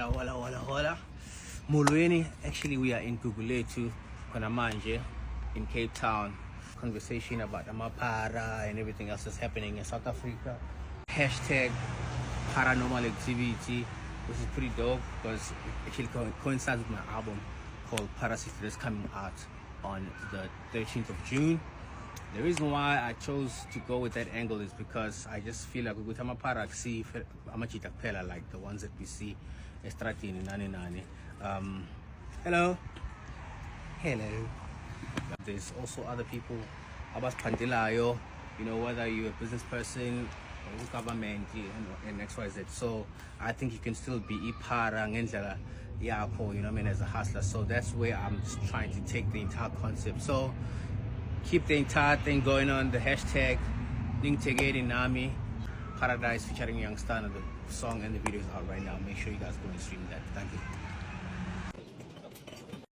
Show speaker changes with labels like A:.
A: Hola. Molweni. Actually, we are in Gugulethu, Konamanje, in Cape Town. Conversation about Amapara and everything else that's happening in South Africa. Hashtag paranormal activity, which is pretty dope because it actually coincides with my album called Parasite that's coming out on the 13th of June. The reason why I chose to go with that angle is because I just feel like with Amapara, see Amachita Pela, like the ones that we see Estratini, Nani. Hello. There's also other people, Abbas Pandilayo, whether you're a business person or government and XYZ. So I think you can still be Ipara, Ngendlela, Yako, as a hustler. So that's where I'm just trying to take the entire concept. So keep the entire thing going on. The hashtag Ningtegedi Nami Paradise featuring Young Stan, and the song and the video is out right now. Make sure you guys go and stream that. Thank you.